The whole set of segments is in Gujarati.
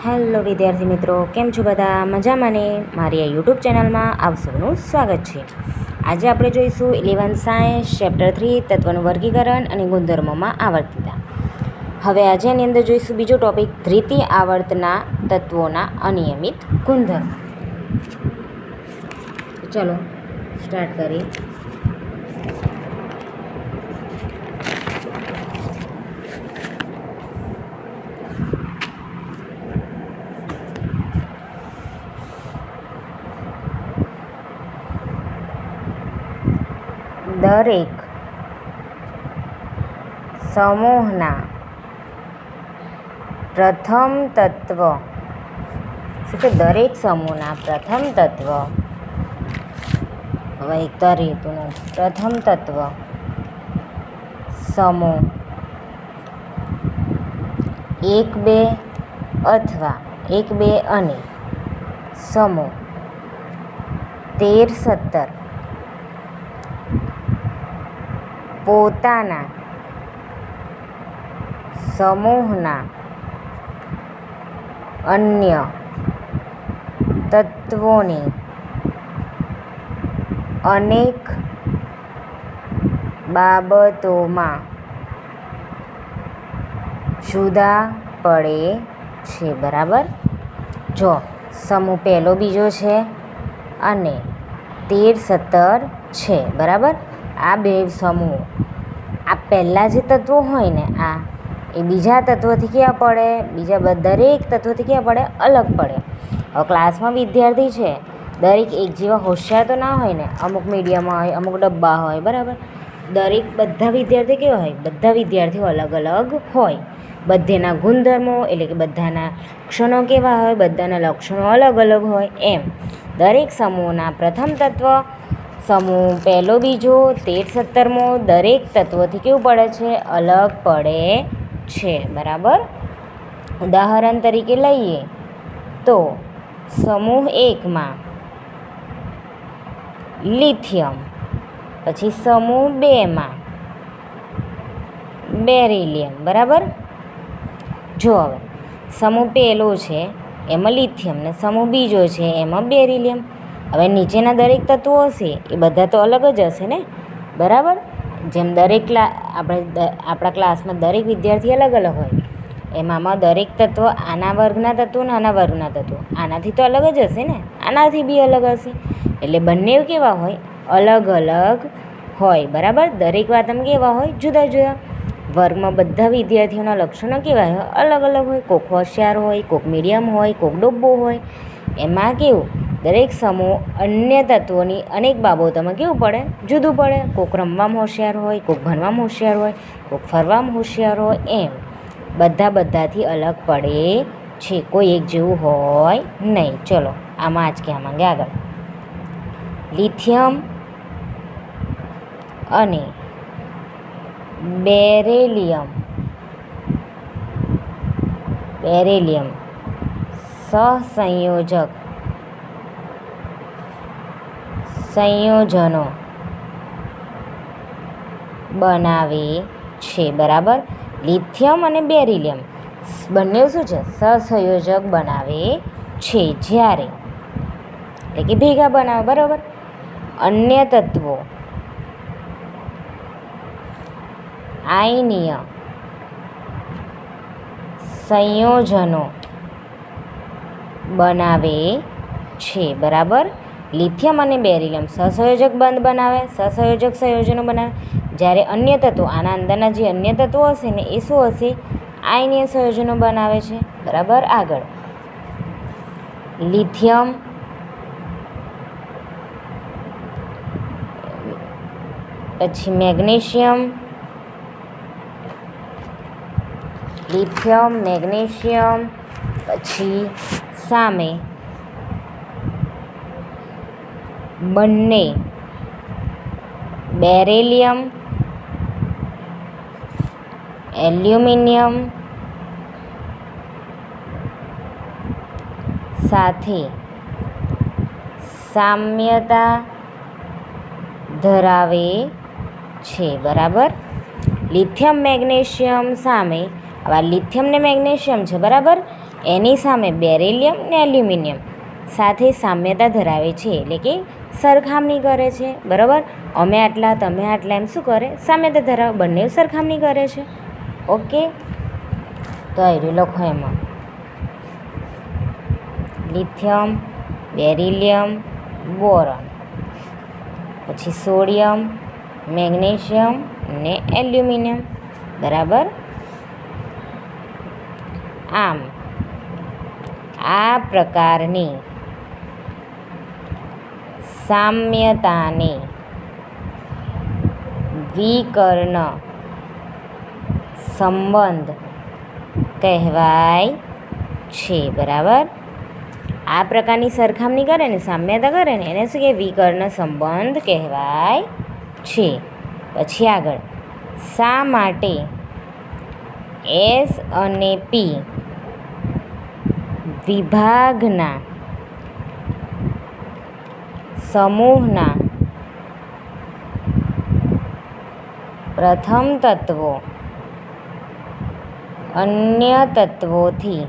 હેલો વિદ્યાર્થી મિત્રો, કેમ છો બધા? મજામાં ને? મારી આ યુટ્યુબ ચેનલમાં આપ સૌનું સ્વાગત છે. આજે આપણે જોઈશું 11th સાયન્સ ચેપ્ટર 3 તત્વનું વર્ગીકરણ અને ગુણધર્મોમાં આવર્તતા. હવે આજે એની અંદર જોઈશું બીજો ટોપિક, દ્વિતીય આવર્તના તત્વોના અનિયમિત ગુણધર્મો. ચલો સ્ટાર્ટ કરીએ. દરેક સમૂહના પ્રથમ તત્વ શું છે? દરેક સમૂહના પ્રથમ તત્વ, હવે એક તો રહેતું નથી. પ્રથમ તત્વ સમૂહ 1, 2 અથવા 1, 2 અને સમૂહ 13, 17 પોતાના સમૂહના અન્ય તત્વોની અનેક બાબતોમાં જુદા પડે છે. બરાબર? જો સમૂહ પહેલો બીજો છે અને 13, 17 છે. બરાબર? આ બે સમૂહ, આ પહેલાં જે તત્વો હોય ને એ બીજા તત્વોથી કેવા પડે? બીજા દરેક તત્વોથી કેવા પડે? અલગ પડે. હવે ક્લાસમાં વિદ્યાર્થી છે, દરેક એક જેવા હોશિયાર તો ના હોય ને. અમુક મીડિયમ હોય, અમુક ડબ્બા હોય. બરાબર? બધા વિદ્યાર્થી કેવા હોય? બધા વિદ્યાર્થીઓ અલગ અલગ હોય. બધેના ગુણધર્મો એટલે કે બધાના લક્ષણો કેવા હોય? બધાના લક્ષણો અલગ અલગ હોય. એમ દરેક સમૂહના પ્રથમ તત્વ, સમૂહ પહેલો બીજો 13, 17મો દરેક તત્વોથી કેવું પડે છે? અલગ પડે છે. બરાબર? ઉદાહરણ તરીકે લઈએ તો સમૂહ 1માં લિથિયમ, પછી સમૂહ 2માં બેરિલિયમ. બરાબર? જો હવે સમૂહ પહેલો છે એમાં લિથિયમ ને સમૂહ બીજો છે એમાં બેરિલિયમ. હવે નીચેના દરેક તત્વો હશે એ બધા તો અલગ જ હશે ને. બરાબર? જેમ દરેક આપણા ક્લાસમાં દરેક વિદ્યાર્થી અલગ અલગ હોય, એમાં દરેક તત્વ આના વર્ગના તત્વો ને આના વર્ગના તત્વો આનાથી તો અલગ જ હશે ને, આનાથી બી અલગ હશે. એટલે બંને કેવા હોય? અલગ અલગ હોય. બરાબર? દરેક વાતમાં કેવા હોય? જુદા જુદા. વર્ગમાં બધા વિદ્યાર્થીઓના લક્ષણો કેવા હોય? અલગ અલગ હોય. કોક હોશિયાર હોય, કોક મીડિયમ હોય, કોક ડબ્બો હોય. એમાં કેવું? દરેક સમૂહ અન્ય તત્વોની અનેક બાબતોમાં કેવું પડે? જુદું પડે. કોક રમવામાં હોશિયાર હોય, કોક ભણવામાં હોશિયાર હોય, કોક ફરવામાં હોશિયાર હોય. એમ બધાથી અલગ પડે છે. કોઈ એક જેવું હોય નહીં. ચલો આમાં જ કહેવા માંગે આગળ. લિથિયમ અને બેરિલિયમ સંયોજનો બનાવે છે. બરાબર? લિથિયમ અને બેરિલિયમ બંને શું છે? સહસંયોજક બનાવે છે. જ્યારે એટલે કે ભેગા બનાવે. બરાબર? અન્ય તત્વો આયનીય સંયોજનો બનાવે છે. બરાબર? લિથિયમ અને બેરિલિયમ સહસંયોજક સંયોજનો બનાવે. જ્યારે અન્ય તત્વો આના અંદરના જે અન્ય તત્વો હશે ને એ શું હશે? આયનીય સંયોજનો બનાવે છે. બરાબર? આગળ લિથિયમ પછી મેગ્નેશિયમ પછી સામે બંને બેરિલિયમ, એલ્યુમિનિયમ સાથે સામ્યતા ધરાવે છે. બરાબર? લિથિયમ મેગ્નેશિયમ સામે, હવે લિથિયમ ને મેગ્નેશિયમ છે. બરાબર? એની સામે બેરિલિયમ ને એલ્યુમિનિયમ સાથે સામ્યતા ધરાવે છે, એટલે કે સરખામણી કરે છે. બરાબર, અમે આટલા તમે આટલા એમ શું કરે, સામ્યતા ધરાવે, બંને સરખામણી કરે છે. ઓકે, તો આવી લખો એમાં લિથિયમ, બેરિલિયમ, બોરોન, પછી સોડિયમ, મેગ્નેશિયમ ને એલ્યુમિનિયમ. બરાબર, આમ આ પ્રકારની સામ્યતાને વિકર્ણ સંબંધ કહેવાય છે. બરાબર, આ પ્રકારની સરખામણી કરે ને, સામ્યતા કરે ને, એને શું કહેવાય? વિકર્ણ સંબંધ કહેવાય છે. પછી આગળ, શા માટે એસ અને પી વિભાગના સમૂહના પ્રથમ તત્વો અન્ય તત્વોથી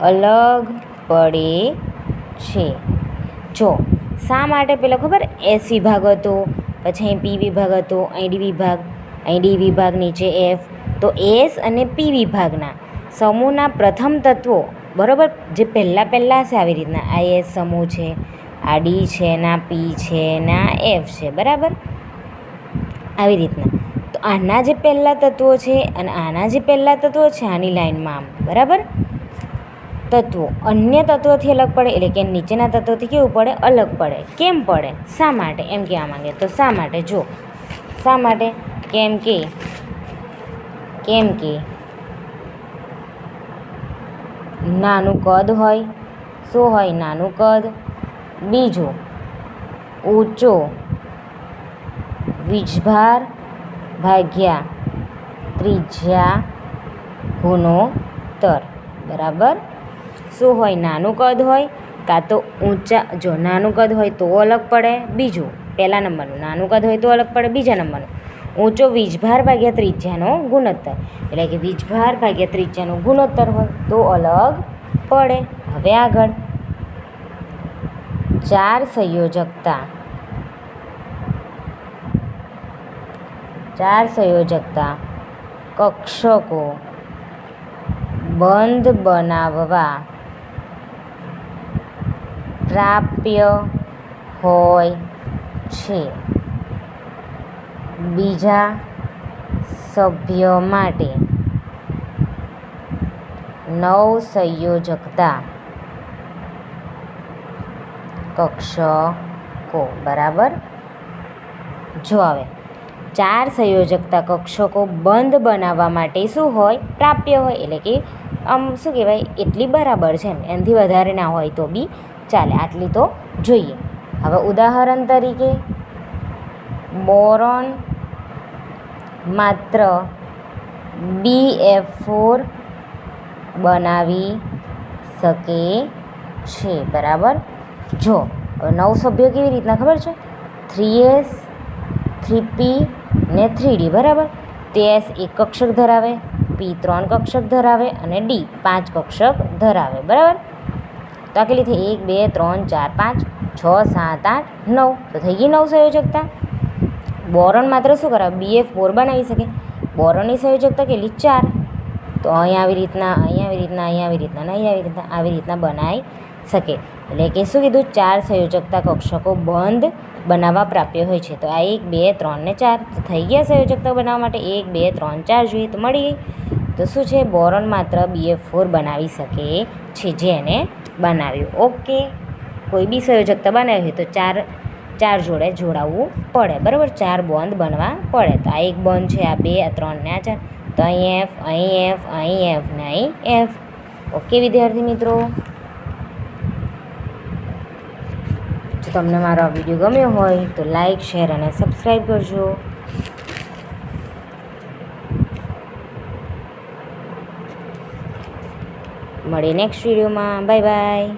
અલગ પડે છે? જો શા માટે પેલા ખબર એસ વિભાગ હતો, પછી અહીં પી વિભાગ હતો, અહીં ડી વિભાગ, અહીં ડી વિભાગ, નીચે એફ. તો એસ અને પી વિભાગના સમૂહના પ્રથમ તત્વો, બરાબર, જે પહેલાં છે આવી રીતના, આ એસ સમૂહ છે, આ ડી છે, ના પી છે, ના એફ છે. બરાબર, આવી રીતના. તો આના જે પહેલાં તત્વો છે અને આના જે પહેલાં તત્વો છે, આની લાઈનમાં આમ, બરાબર, તત્વો અન્ય તત્વોથી અલગ પડે, એટલે કે નીચેના તત્વોથી કેવું પડે? અલગ પડે. કેમ પડે? શા માટે? એમ કહેવા માંગે. તો શા માટે? જો શા માટે? કેમ કે નાનું કદ હોય. શું હોય? નાનું કદ. બીજું, ઊંચો વીજભાર ભાગ્યા ત્રિજ્યા ગુણોત્તર. બરાબર, શું હોય? નાનું કદ હોય, કાં તો ઊંચા, જો નાનું કદ હોય તો અલગ પડે. બીજું, પહેલા નંબરનું નાનું કદ હોય તો અલગ પડે. બીજા નંબરનું ઊંચો વીજભાર ભાગ્યા ત્રિજ્યાનો ગુણોત્તર, એટલે કે વીજભાર ભાગ્યા ત્રિજ્યાનો ગુણોત્તર હોય તો અલગ પડે. હવે આગળ, ચાર સંયોજકતા કક્ષકો બંધ બનાવવા પ્રાપ્ય હોય છે. બીજા સભ્ય માટે નવસંયોજકતા કક્ષકો. બરાબર, જો હવે ચાર સંયોજકતા કક્ષકો બંધ બનાવવા માટે શું હોય? પ્રાપ્ય હોય, એટલે કે આમ શું કહેવાય? એટલી બરાબર છે, એમ એનાથી વધારે ના હોય તો બી ચાલે, આટલી તો જોઈએ. હવે ઉદાહરણ તરીકે, બોરોન માત્ર BF4 બનાવી શકે છે. બરાબર, જો હવે 9 સભ્યો કેવી રીતના ખબર છે? 3S 3P ને 3D. બરાબર, તે એસ 1 કક્ષક ધરાવે, પી 3 કક્ષક ધરાવે અને ડી 5 કક્ષક ધરાવે. બરાબર, તો આ કેટલી થઈ? 1 2 3 4 5 6 7 8 9. તો થઈ ગઈ 9 સંયોજકતા. બોરોન માત્ર શું કરાવે? BF4 બનાવી શકે. બોરોનની સંયોજકતા કેટલી? 4. તો અહીં આવી રીતના, અહીં આવી રીતના, અહીં આવી રીતના, અહીં આવી રીતના બનાવી શકે. એટલે કે શું કીધું? 4 સંયોજકતા કક્ષકો બંધ બનાવવા પ્રાપ્ય હોય છે. તો આ 1 2 3 ને 4 તો થઈ ગયા સંયોજકતા બનાવવા માટે. 1 2 3 4 જોઈએ તો મળી ગઈ. તો શું છે? બોરોન માત્ર BF4 બનાવી શકે છે, જેને બનાવ્યું. ઓકે, કોઈ બી સંયોજકતા બનાવી હોય તો ચાર જોડે જોડાવવું પડે. બરાબર, 4 બોન્ડ બનવા પડે. તો આ 1 બોન્ડ છે, આ 2, આ 3 ને આ 4. તો અહીં F, અહીં F, અહીં F ને અહીં F. ઓકે વિદ્યાર્થી મિત્રો, જો તમને મારો આ વિડીયો ગમ્યો હોય તો લાઈક, શેર અને સબસ્ક્રાઈબ કરજો. મળીએ નેક્સ્ટ વિડીયોમાં. Bye bye.